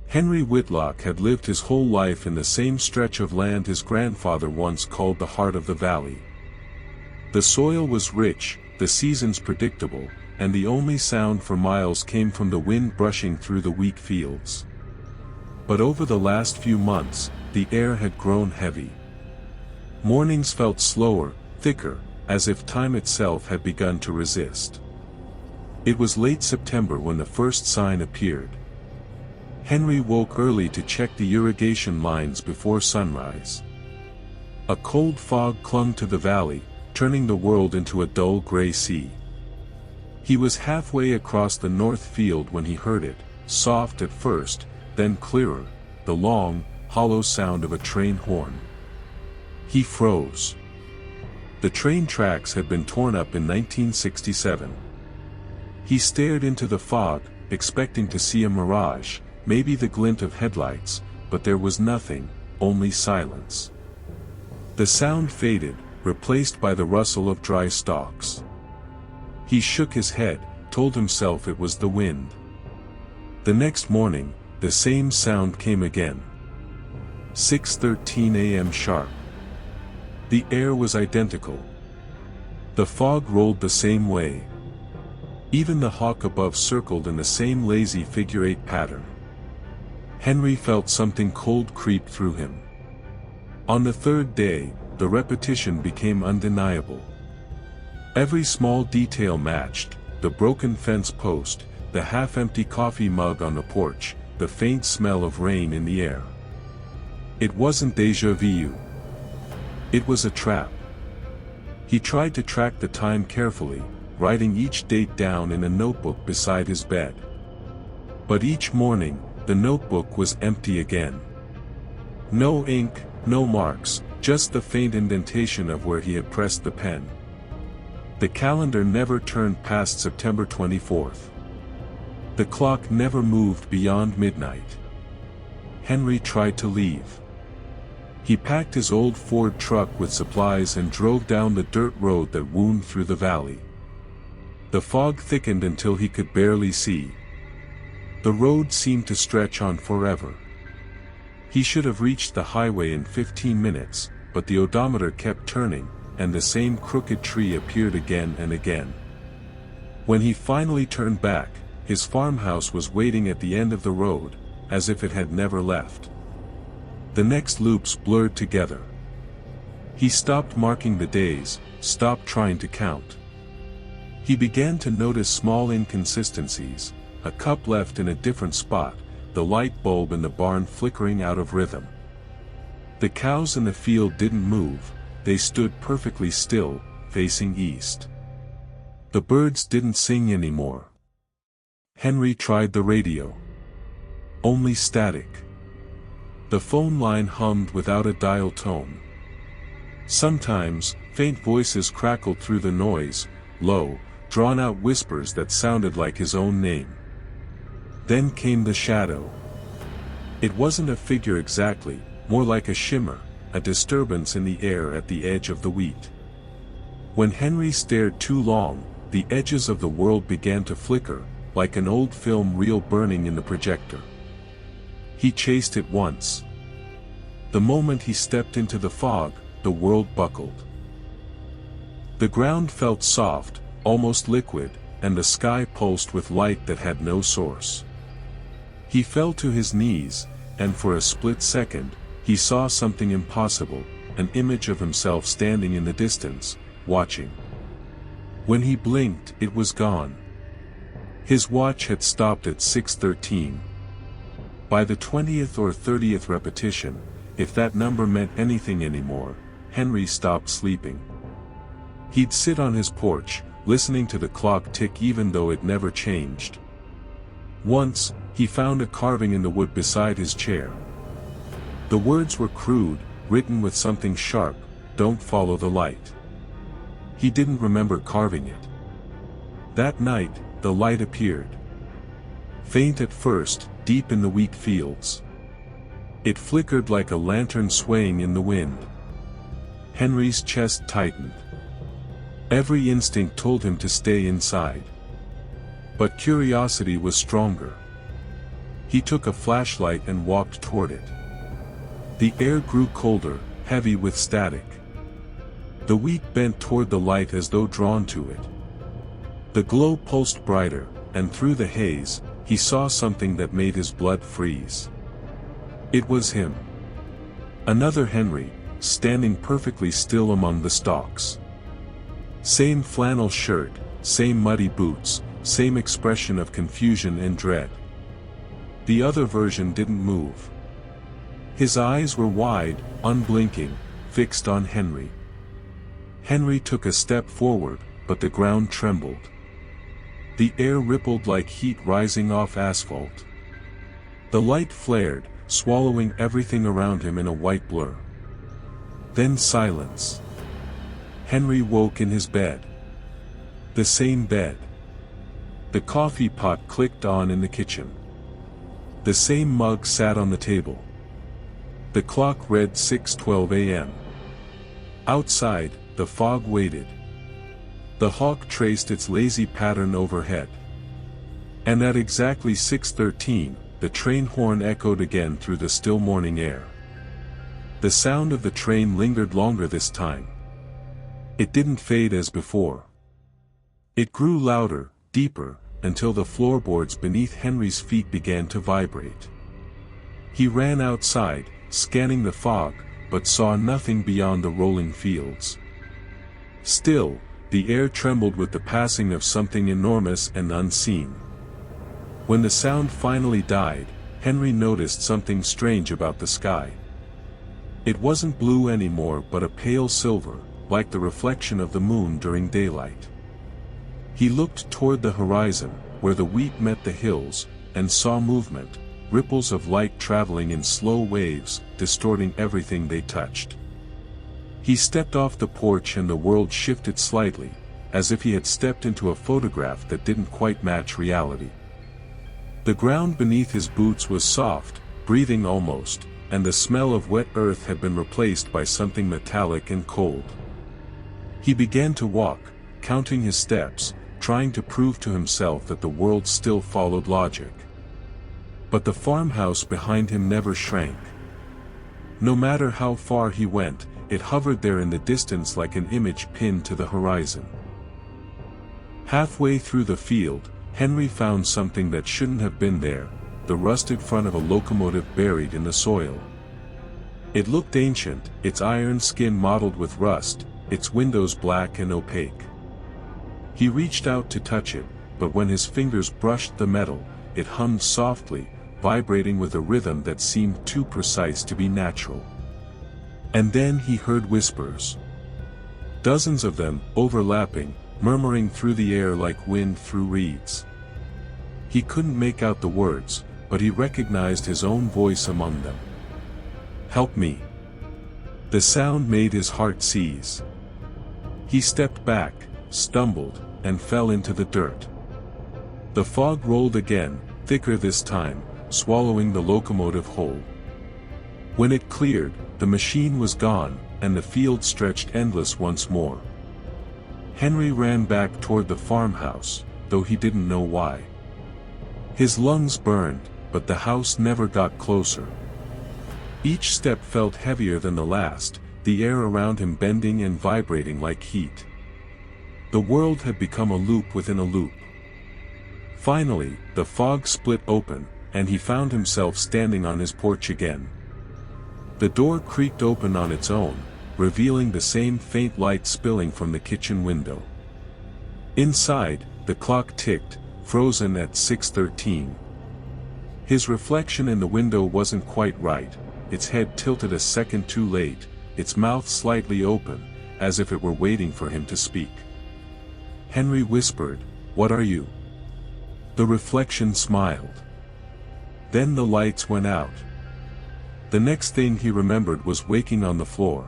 Henry Whitlock had lived his whole life in the same stretch of land his grandfather once called the heart of the valley. The soil was rich, the seasons predictable, and the only sound for miles came from the wind brushing through the wheat fields. But over the last few months, the air had grown heavy. Mornings felt slower, thicker, as if time itself had begun to resist. It was late September when the first sign appeared. Henry woke early to check the irrigation lines before sunrise. A cold fog clung to the valley, turning the world into a dull gray sea. He was halfway across the north field when he heard it, soft at first, then clearer, the long, hollow sound of a train horn. He froze. The train tracks had been torn up in 1967. He stared into the fog, expecting to see a mirage, maybe the glint of headlights, but there was nothing, only silence. The sound faded, replaced by the rustle of dry stalks. He shook his head, told himself it was the wind. The next morning, the same sound came again. 6:13 a.m. sharp. The air was identical. The fog rolled the same way. Even the hawk above circled in the same lazy figure-8 pattern. Henry felt something cold creep through him. On the third day, the repetition became undeniable. Every small detail matched: the broken fence post, the half-empty coffee mug on the porch, the faint smell of rain in the air. It wasn't déjà vu. It was a trap. He tried to track the time carefully, writing each date down in a notebook beside his bed. But each morning, the notebook was empty again. No ink, no marks, just the faint indentation of where he had pressed the pen. The calendar never turned past September 24th. The clock never moved beyond midnight. Henry tried to leave. He packed his old Ford truck with supplies and drove down the dirt road that wound through the valley. The fog thickened until he could barely see. The road seemed to stretch on forever. He should have reached the highway in 15 minutes, but the odometer kept turning, and the same crooked tree appeared again and again. When he finally turned back, his farmhouse was waiting at the end of the road, as if it had never left. The next loops blurred together. He stopped marking the days, stopped trying to count. He began to notice small inconsistencies: a cup left in a different spot, the light bulb in the barn flickering out of rhythm. The cows in the field didn't move, they stood perfectly still, facing east. The birds didn't sing anymore. Henry tried the radio. Only static. The phone line hummed without a dial tone. Sometimes, faint voices crackled through the noise, low, drawn-out whispers that sounded like his own name. Then came the shadow. It wasn't a figure exactly, more like a shimmer, a disturbance in the air at the edge of the wheat. When Henry stared too long, the edges of the world began to flicker, like an old film reel burning in the projector. He chased it once. The moment he stepped into the fog, the world buckled. The ground felt soft, almost liquid, and the sky pulsed with light that had no source. He fell to his knees, and for a split second, he saw something impossible, an image of himself standing in the distance, watching. When he blinked, it was gone. His watch had stopped at 6:13. By the 20th or 30th repetition, if that number meant anything anymore, Henry stopped sleeping. He'd sit on his porch, listening to the clock tick even though it never changed. Once, he found a carving in the wood beside his chair. The words were crude, written with something sharp: "Don't follow the light." He didn't remember carving it. That night, the light appeared. Faint at first, deep in the wheat fields. It flickered like a lantern swaying in the wind. Henry's chest tightened. Every instinct told him to stay inside. But curiosity was stronger. He took a flashlight and walked toward it. The air grew colder, heavy with static. The wheat bent toward the light as though drawn to it. The glow pulsed brighter, and through the haze, he saw something that made his blood freeze. It was him. Another Henry, standing perfectly still among the stalks. Same flannel shirt, same muddy boots, same expression of confusion and dread. The other version didn't move. His eyes were wide, unblinking, fixed on Henry. Henry took a step forward, but the ground trembled. The air rippled like heat rising off asphalt. The light flared, swallowing everything around him in a white blur. Then silence. Henry woke in his bed. The same bed. The coffee pot clicked on in the kitchen. The same mug sat on the table. The clock read 6:12 a.m. Outside, the fog waited. The hawk traced its lazy pattern overhead. And at exactly 6:13, the train horn echoed again through the still morning air. The sound of the train lingered longer this time. It didn't fade as before. It grew louder, deeper, until the floorboards beneath Henry's feet began to vibrate. He ran outside, scanning the fog, but saw nothing beyond the rolling fields. Still, the air trembled with the passing of something enormous and unseen. When the sound finally died, Henry noticed something strange about the sky. It wasn't blue anymore but a pale silver, like the reflection of the moon during daylight. He looked toward the horizon, where the wheat met the hills, and saw movement, ripples of light traveling in slow waves, distorting everything they touched. He stepped off the porch and the world shifted slightly, as if he had stepped into a photograph that didn't quite match reality. The ground beneath his boots was soft, breathing almost, and the smell of wet earth had been replaced by something metallic and cold. He began to walk, counting his steps, trying to prove to himself that the world still followed logic. But the farmhouse behind him never shrank. No matter how far he went, it hovered there in the distance like an image pinned to the horizon. Halfway through the field, Henry found something that shouldn't have been there, the rusted front of a locomotive buried in the soil. It looked ancient, its iron skin mottled with rust, its windows black and opaque. He reached out to touch it, but when his fingers brushed the metal, it hummed softly, vibrating with a rhythm that seemed too precise to be natural. And then he heard whispers. Dozens of them, overlapping, murmuring through the air like wind through reeds. He couldn't make out the words, but he recognized his own voice among them. "Help me." The sound made his heart seize. He stepped back, stumbled, and fell into the dirt. The fog rolled again, thicker this time, swallowing the locomotive whole. When it cleared, the machine was gone, and the field stretched endless once more. Henry ran back toward the farmhouse, though he didn't know why. His lungs burned, but the house never got closer. Each step felt heavier than the last, the air around him bending and vibrating like heat. The world had become a loop within a loop. Finally, the fog split open, and he found himself standing on his porch again. The door creaked open on its own, revealing the same faint light spilling from the kitchen window. Inside, the clock ticked, frozen at 6:13. His reflection in the window wasn't quite right, its head tilted a second too late, its mouth slightly open, as if it were waiting for him to speak. Henry whispered, "What are you?" The reflection smiled. Then the lights went out. The next thing he remembered was waking on the floor.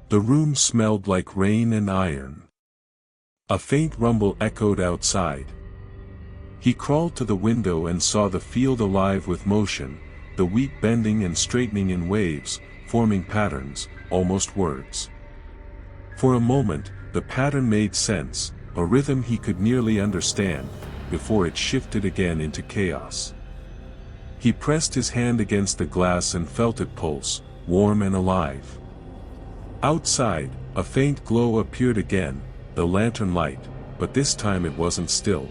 The room smelled like rain and iron. A faint rumble echoed outside. He crawled to the window and saw the field alive with motion, the wheat bending and straightening in waves, forming patterns, almost words. For a moment, the pattern made sense, a rhythm he could nearly understand, before it shifted again into chaos. He pressed his hand against the glass and felt it pulse, warm and alive. Outside, a faint glow appeared again, the lantern light, but this time it wasn't still.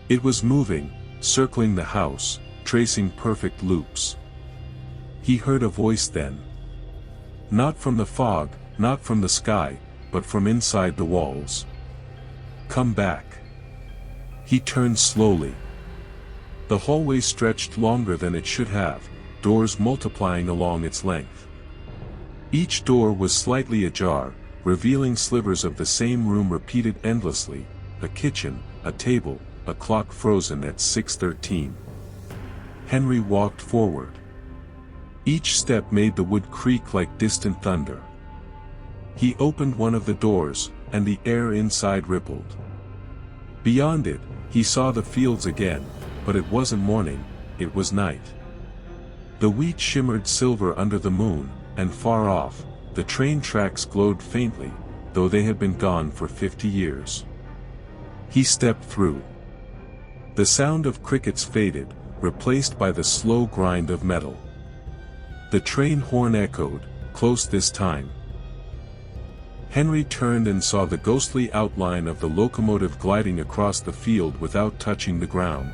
It was moving, circling the house, tracing perfect loops. He heard a voice then. Not from the fog, not from the sky, but from inside the walls. "Come back." He turned slowly. The hallway stretched longer than it should have, doors multiplying along its length. Each door was slightly ajar, revealing slivers of the same room repeated endlessly, a kitchen, a table, a clock frozen at 6:13. Henry walked forward. Each step made the wood creak like distant thunder. He opened one of the doors, and the air inside rippled. Beyond it, he saw the fields again, but it wasn't morning, it was night. The wheat shimmered silver under the moon, and far off, the train tracks glowed faintly, though they had been gone for 50 years. He stepped through. The sound of crickets faded, replaced by the slow grind of metal. The train horn echoed, close this time. Henry turned and saw the ghostly outline of the locomotive gliding across the field without touching the ground.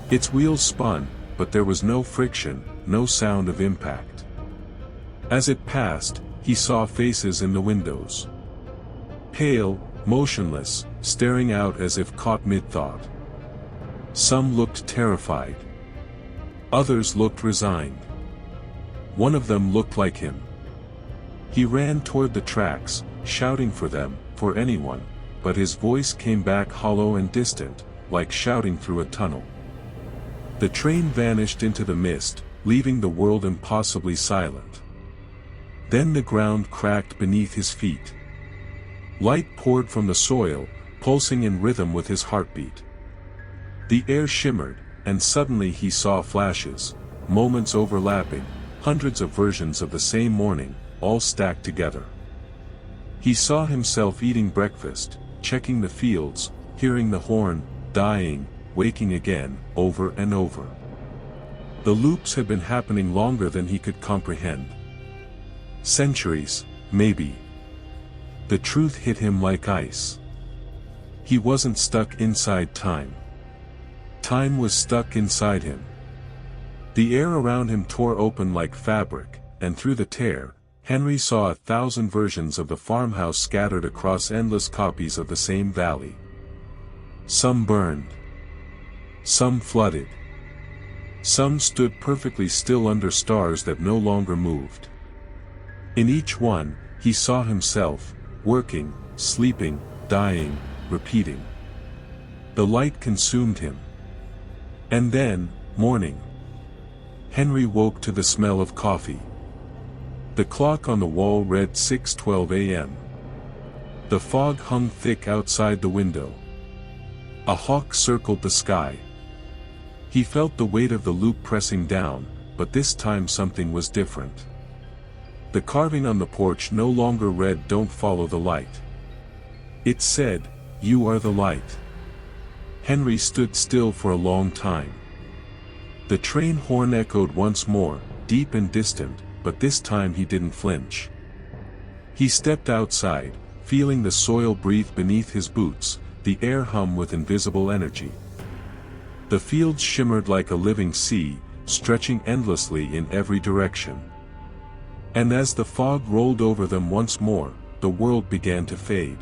Its wheels spun, but there was no friction, no sound of impact. As it passed, he saw faces in the windows. Pale, motionless, staring out as if caught mid-thought. Some looked terrified. Others looked resigned. One of them looked like him. He ran toward the tracks, shouting for them, for anyone, but his voice came back hollow and distant, like shouting through a tunnel. The train vanished into the mist, leaving the world impossibly silent. Then the ground cracked beneath his feet. Light poured from the soil, pulsing in rhythm with his heartbeat. The air shimmered, and suddenly he saw flashes, moments overlapping, hundreds of versions of the same morning, all stacked together. He saw himself eating breakfast, checking the fields, hearing the horn, dying, waking again, over and over. The loops had been happening longer than he could comprehend. Centuries, maybe. The truth hit him like ice. He wasn't stuck inside time. Time was stuck inside him. The air around him tore open like fabric, and through the tear, Henry saw 1,000 versions of the farmhouse scattered across endless copies of the same valley. Some burned. Some flooded. Some stood perfectly still under stars that no longer moved. In each one, he saw himself, working, sleeping, dying, repeating. The light consumed him. And then, morning. Henry woke to the smell of coffee. The clock on the wall read 6:12 a.m. The fog hung thick outside the window. A hawk circled the sky. He felt the weight of the loop pressing down, but this time something was different. The carving on the porch no longer read "Don't follow the light." It said, "You are the light." Henry stood still for a long time. The train horn echoed once more, deep and distant, but this time he didn't flinch. He stepped outside, feeling the soil breathe beneath his boots, the air hum with invisible energy. The fields shimmered like a living sea, stretching endlessly in every direction. And as the fog rolled over them once more, the world began to fade.